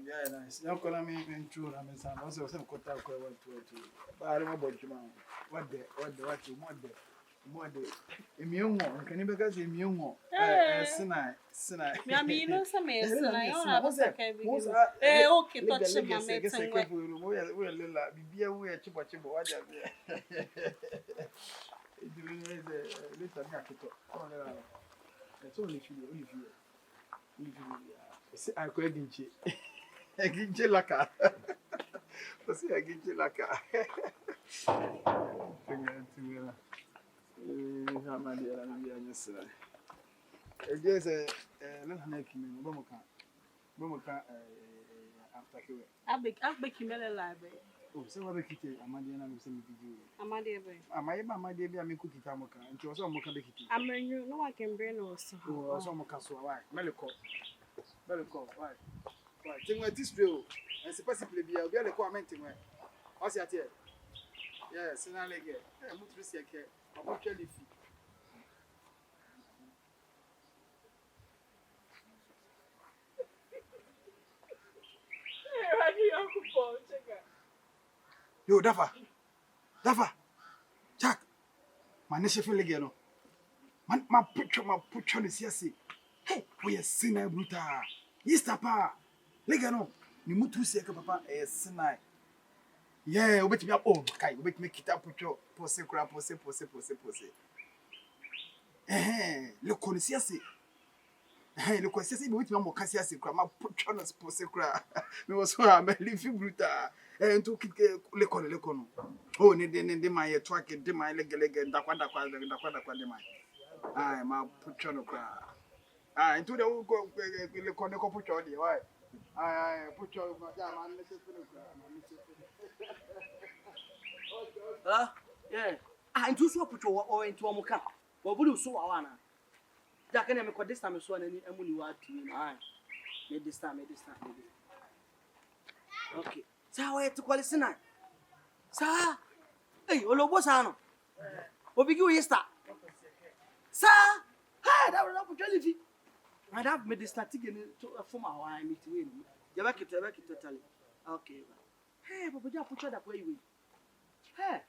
Yeah, nice. You call me in true. I'm saying, also some quota to. But I don't know about you, man. What you want there? More there. Immune, can you because immune? Sinai. I mean, no, some is, and I don't have a okay, touch my mates and work. We're a chipa. What it's only I could Ginche laka. Você é ginche laka. I'll make him a library. Oh, so what make it? Amadi and I'm saying you. Amadi, Amadi, I mean cookie tamoka, and she was on Moka. I'm a new, no one can bring us. Oh, some Mocaso, why? Melico. Why? Think what this drill, and supposedly be a very commenting where. What's that here? Yes, and I like it. I'm not risky. I'm not telling you. Yo, Dafa, Jack, my nation feel again. Man, my picture is here. Hey, we are sinner brutal. Yes, Papa. Legano, ni mutu si eka papa sinner. Yeah, wait me up. Oh, okay, wait me kita picture. Pose. Look on the look on the wait me more kasi my picture no pose kura. Me was so am live brutal. To look on. Oh, ni my track, de my leg ndakwa de my. Ah, my picture no kura. Ah, into the go look on the picture there. Why? I put your man. Yeah. Into so put your or into a mocha. What would you so awana? Jack and I make this time so any emuli what I made this time. Okay. So I to call it tonight. Sir, hey, Olobosano. What big you yesterday? Sir, hey, that was opportunity. I have made this again to form our meeting. You back it totally. Okay. Hey, but you put that way. Hey,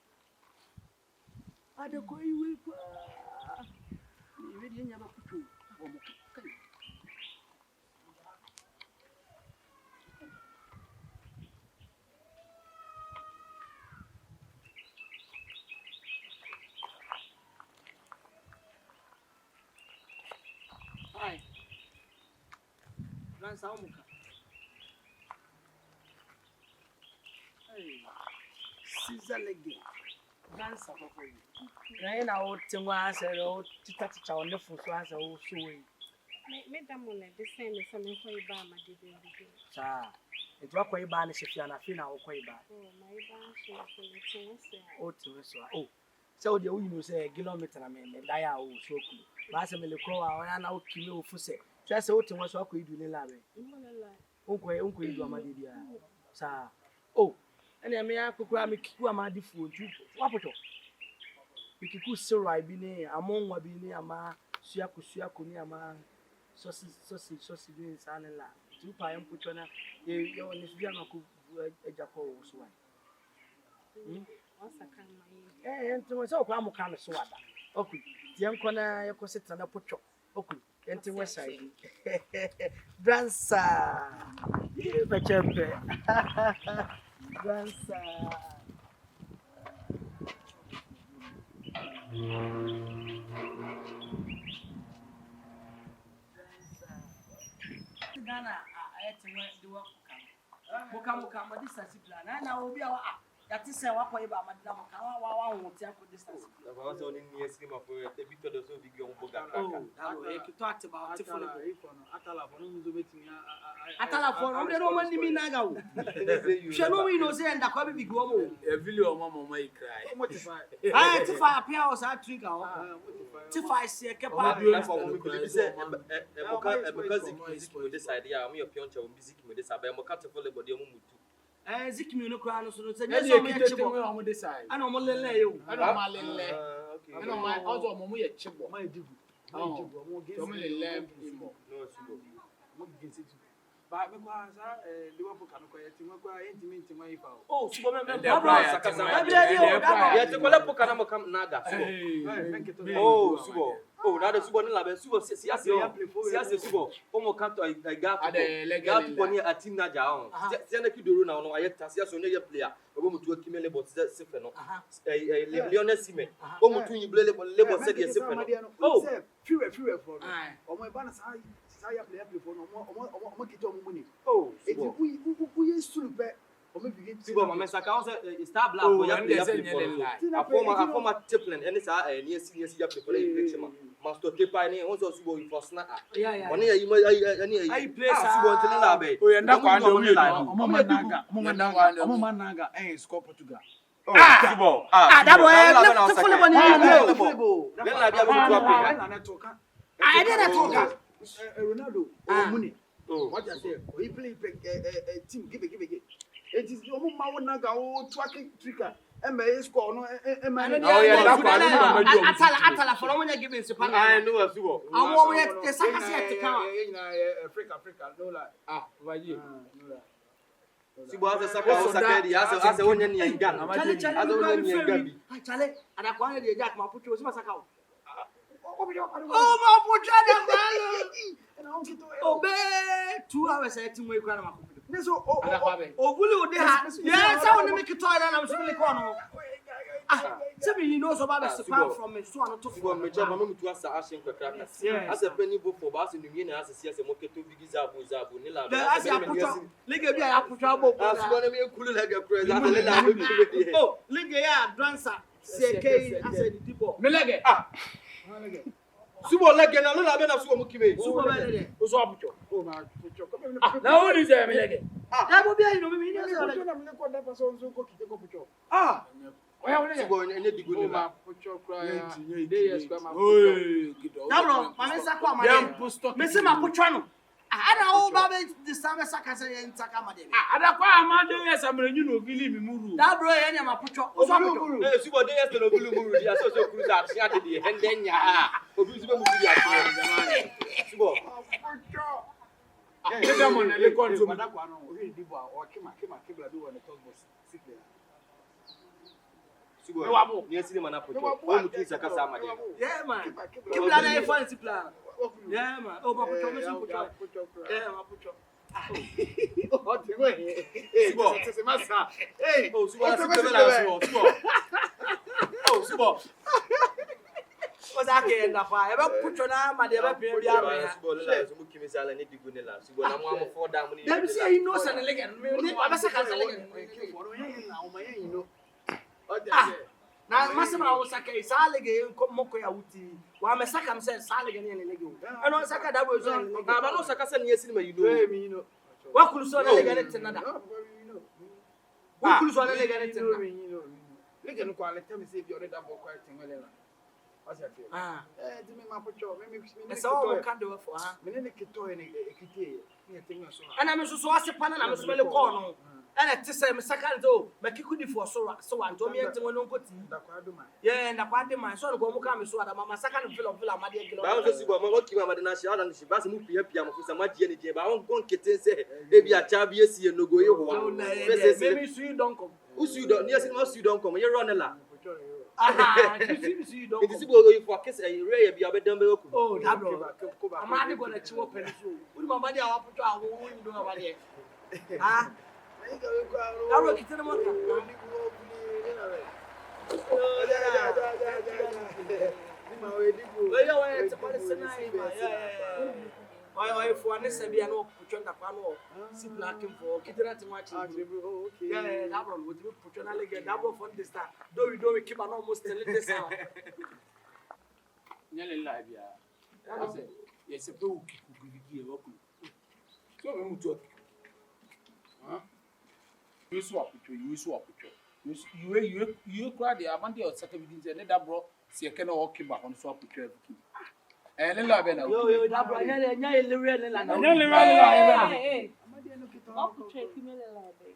I don't go away. You really never put you. Hi. Hey, Caesar again. Dance up for you. Rain out to was a old touch on the foot was also way. Madam, the same as some way by my dear. Sir, it's what way banish if you're not feeling our way back. Oh, my bash, oh, so the window say a kilometer, I mean, and I will so cool. Master Crow, I now kill for say. Just what was what we do in the lab. Uncle, you are my dear. Sir, oh. And I may have to grab me my food. What? We could so I be near among what be near ma, Suaku near ma, sausage, and la. 2 pie and put on a young a jackal so. And to myself, I'm a kind of swagger. Okay, the young corner, you could sit on a putcho. Okay, and to West Side. Dancer, you Dancer. Ghana, I had to do work. Come, this is plan. And I will be our that is a walk away by Madame Kawa, won't take distance. I was only near scheme of a bit of the so big young book. Oh, you talked about Atala for the Roman Minago. Shall we know say and the copy be go? A video mamma may cry. I to fire powers I trigger. To fire say a capable because this idea, I'm your pionch of music with this Abamocat for the body. Zikimino crown, so I know my lay. I don't no my also mo ye chibo My dibu. oh so me lem imo No subo. mo get it ba me kwa sa Liverpool kan ko yeti mo kwa intimate mo ifa Oh, subo me. Ya te kola poka na mo kam naga. Oh, subo. Oh, na de subo ni la be subo siase subo. O mo kanto ai ga to ni atim na ja on. Se na kidoro na no ayeta siase onye player. Obo mo tu akimele bot se fe no. Lionel Sime. O mo tu yible le bot se de se fe no. Oh, fewer for. Omo ba na sa ya play for no. Omo kito omo money. Oh, Eti ku ye sulupe. Omo bigi. Subo ma mesa ka on se star black for ya play for. Afoma Chaplin any sa ni si ya play for election. Master Kepa ni on so subo you for snap. Oni ya yimo I play subo ntele la be. o yenda kwa ndo mi omo mananga score Portugal Subo. That boy, let's follow on you. Then la bia be to appear. Na talk. I didn't talk. Ronaldo money. What you say? He play team give. It is omo ma wona ga o tracking trigger. Score no Atala for one give me super. I know subo. Awo we the saka se te kan. Africa no la. vaji No la. Subo asa saka di asa wonya ni anga. Asa wonya ni anga bi. Chale, ada kwa de Jack ma pucho se masaka. Oh, ma pucho de malo. Oh, be 2 hours I think we kwa na makupu. So Oguli ode ha. Yes, I want to make it toy and I'm simply corner. Tell me, you know so about the power from me, so I'm not Subo me chama no mutu asa ashen kwakra. Asa penny bo for ba ase nwie na asa siase mo keto bigi zabu ni la. As ya pucho, liga bi ya pucho abo. Subo na me kulu la ga press asa le la be. Oh, liga ya dancer. CK as a dipo. me lege Subo lege na lo la be na subo mo kibe. Super bad. o so apucho oh ma pucho. na o ni se me lege Ya bo bi ayi no me ni Pucho na me ko da person so ko kite ko pucho. oya o ni Subo enye digo ni la. Pucho cry. dey yes kwa ma oy gido Na bro, ma me sakwa ma dem de. posto Me se ma pucho no. Ada o ba be the same saka se yen taka ma de. ada kwa amade yes amrenyu no gili mi muru That bro yen ya ma pucho. O so pucho. Subo dey yes no bulu muru di aso so cruise at ya de hende nya. Obi subo mu di at. Subo. Pucho. ega mo na le kon so Mada kwa no o ri dibo o kima kibla bi won talk boss siple. Subo. Ni esi ni mana poto. O mu tu saka sa amade. Yeah man. Kibla na e fancy plan. Yeah man. Oh ma pucho me so pucho. Yeah ma pucho. Oh, te go here. Subo. Se massa. Hey. Oh, subo na sibe la subo. Oh, subo. O sa ke enda fa. E be pucho na ma de be pe bi ara. Subo la so mu kimi sala ni digo ni la. Subo na mo am for da mo ni. Dem say you know say le get me ni ba sa ka say le get. Na masema wo saka isa le get ko moko ya wuti. Wa me saka me say sa le get ni le get. E no saka da bo so le get. Ba no saka sa ni esi ni ma you know. Me know. Wa kulu so le get tinada. Wa kulu so le get tinada. Lege no kwale tell me say if you already that boy quite thing well. What's your feel? Di me ma pucho, me E so wo kan do for ha. me ne kito e ekite. Me think so. Ana me so ase pana na me so le ko no. Ana ti say me saka do me kikudi for so wan to me enti wono nkoti. Da kwa do ma. Yeah, na kwa de man so no go mu ka me so ada mama saka no feel amade e kilo. Ba no subo ma kimi amade na shi ada ni shi ba se mu pia mo fusa ma die ni die ba won kon kete se e bi acha bi esi no go ye ho wa. Maybe su don come. Usu do ni esi ma su don come ye run la. You don't. It is go for case e re bi abedam be oku. Oh, that bro. Amade go na chiwo pele so. Uri mama dia wa puto awo won do amade. Ah. That bro kitene mo ka. Oya wa te pale senai ma. Yeah. Oya for an se bia no puto nda kwa no. Si black for kitene te match. Oh, okay. Yeah, that bro we puto na lege that bro for this star. Do we keep an almost tell this sound. nyale la bia ase yes pe u kikugigi e woku so me mutu Yesu apucho you kra de amande o saka bidin se ne da bro se ke na o kiba on so apucho abuki ne la be na yo that bro nya elere ne la na Amade no kito. O pucho kimele la be.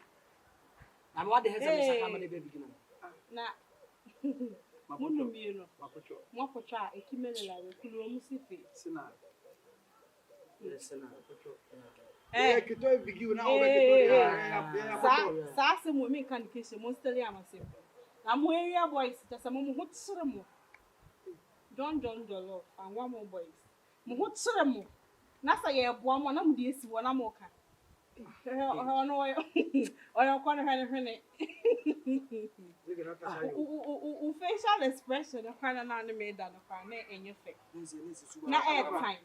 And what the hell is saka amade be bigina Na Munu mino. Mwapocha ekimele la kulu omusife. Sina. Yes, sina. Kito bigi una Sa se mo mi kan Keshei mo steli amase. Na mo area boys just mo ho tsere mo. John Jollof and one more boys. Mo ho tsere mo. Na sa ye boa mo na mo de esi wo na mo ka. No oyo kwa hwene. U facial expression no kana na me da no kana na enye fe. Na airtime.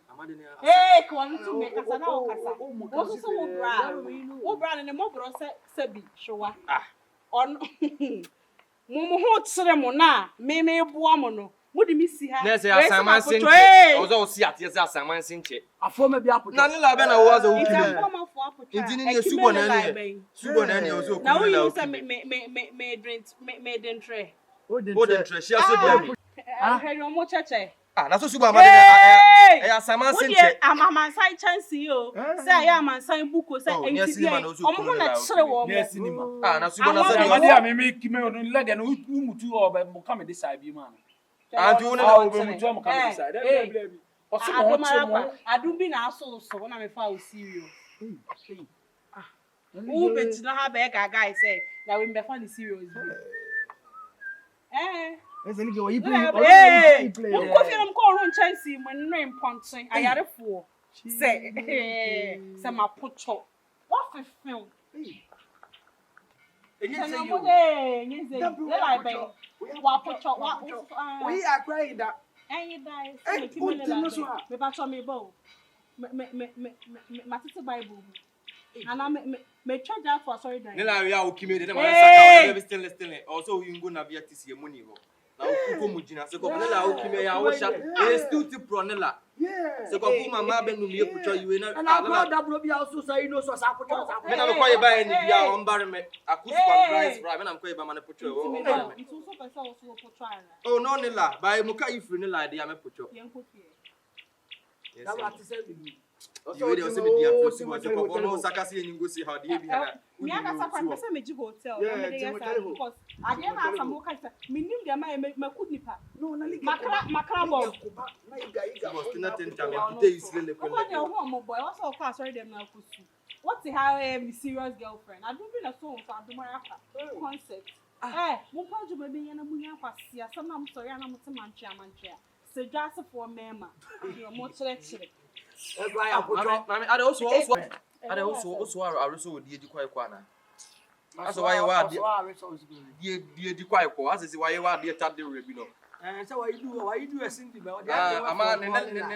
Eh ko anu tu me kasa na o kasa. O so so wo bra ne mo bro se bi hwa. On mo ho tsere mo na me boa mo no. Mudi mi si ha. Na say assignment sinche. Ozo si ate say assignment sinche. Afọ me bi apoto. Na nila be na wo azo It's ukimi. a form of apoto. Intini ne subo na ne. Subo na ne ozo Na ukimi la we ukimi. me dentre. O den tre share so dey. Heri omo cheche. Na so subo amade na. Assignment sinche. Amaman sai chance yo. Say ya man sai buko say entidi. Omo na chere wo mo. Na subo na say amade a me kime onu lege no umutu oba mo ka me dey side bi man. Anti wona na umutu mo ka me dey side. Osi mo chemo. Adu bi na aso so na me fa o serious. Who bet na ha be guy say na we be fa the serious. Ese ni ke wo yi Mo ko fi am ko run chance mo no important ayarefo. Say ma pocho. What fi film? Wa pocho wa we are crying that me ba cho me bo me tete bible and me charge out for sorry die nila ya ukimi de ma saka o be still also you go na via tisi money ho na uko mujina se ko nila ukimi ya wo sha still ti pro nila se ko fu mama be no me pucho you na na double bi also say no so sa pucho sa me na me kwa ba ni bia on bar me akusu price bra me na me kwa ba ma na pucho o it's also person also pucho ara oh no nila ba mu ka ifri nila de ya me pucho yenko fie yes that what say be you dey also be dia for so ko no sakasi enyi go see how dey be na me aka sakwa person me ji hotel me dey yes because ade na asa mo ka minim de ma me ku nipa no na makra bob na iga was not in time to is le ko what your home boy what's all class sorry them na kusu what's how a serious girlfriend I don't be na so do my concept mo pa ju baby yana munya kwasi asam na mo sorry na mo te manchia se just for mema you mo chere that's why apoto mami ade also aruso odi edi kwai kwa na aso why wa die di kwai kwa asese why wa die tade rebi no say why you do a sing be ama ne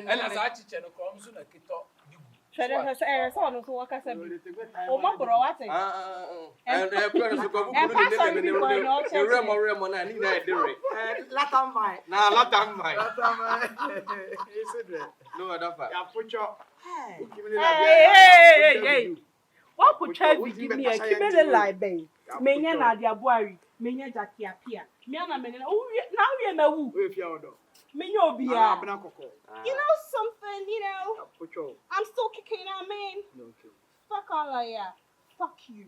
ela sa chiche no krom so na kito Shede se so no so waka se bi o mo bro wa te plan so ko bu ne remo na ni na edere latam mai no adafa ya pocho hey wa pocha bi give me a kimele like ben menya na dia boari menya jaki apia me na me na we na wu we fi odo menya obia abna kokko you know something pocho I'm still kicking out man no okay fuck all of ya fuck you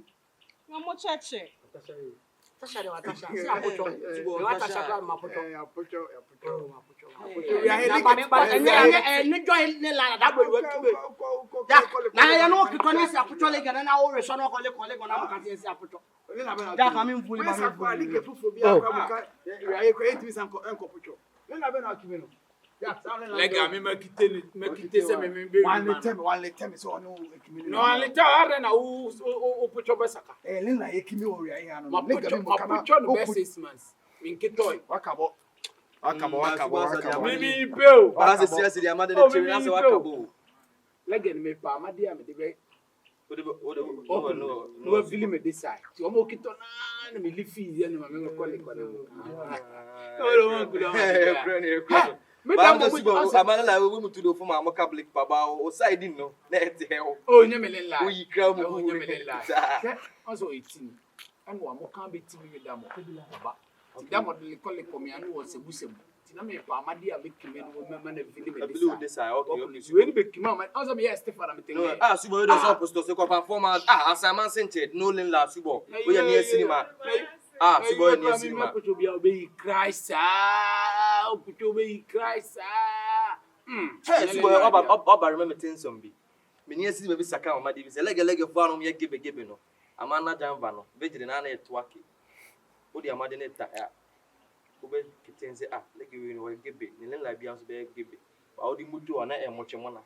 no mo cheche Tasha de watasha si apoto watasha kwa mapoto ya pocho we are heading ni join ne la da bo we tube na ya no kito ni si apoto le gana na o re so no kole gona mo ka si apoto da ka mi mfuli ma mi mfuli ke fufu bi akwa muka we are ko 8 minutes enko pocho na be na kimi no lega mi makite se me be one let me so no ekimi no alita are na o pucho besaka nina ekimi o ria ya no lega mi pucho no best 6 months min kitoy wakabo mimi beo ase serious dia amade de chiri ase wakabo lega ni me pa amade am de be no feel me this side ti o mo kito na me lifi ye ni ma me ko le ko na Madam amana la we mutu do fuma amaka black baba o side no na etel o nyemele la o yikra mu o nyemele la also 18 anu amoka be timi me damo baba damo de ko me anu o sebusem ti na me pa amade a be kime no me na fili me this side okay we ni be kime ma also me yes Stefan am tell subo we do so posto se ko performance assignment centered no len la subo we ya near cinema Ah, si boy ni si ma. Kucho bia obey Christ ah. Kucho obey Christ ah. Hey, si boy oba remember things some be. Me ni si be saka mama dey be say lege fo anu me gebe no. Ama na jamba no. Be jide na na eto ake. Wo di amade ne ta ya. Wo be kitense lege we no gebe. Ni len la bia so be gebe. Ba wo di mutu ona e moche mona.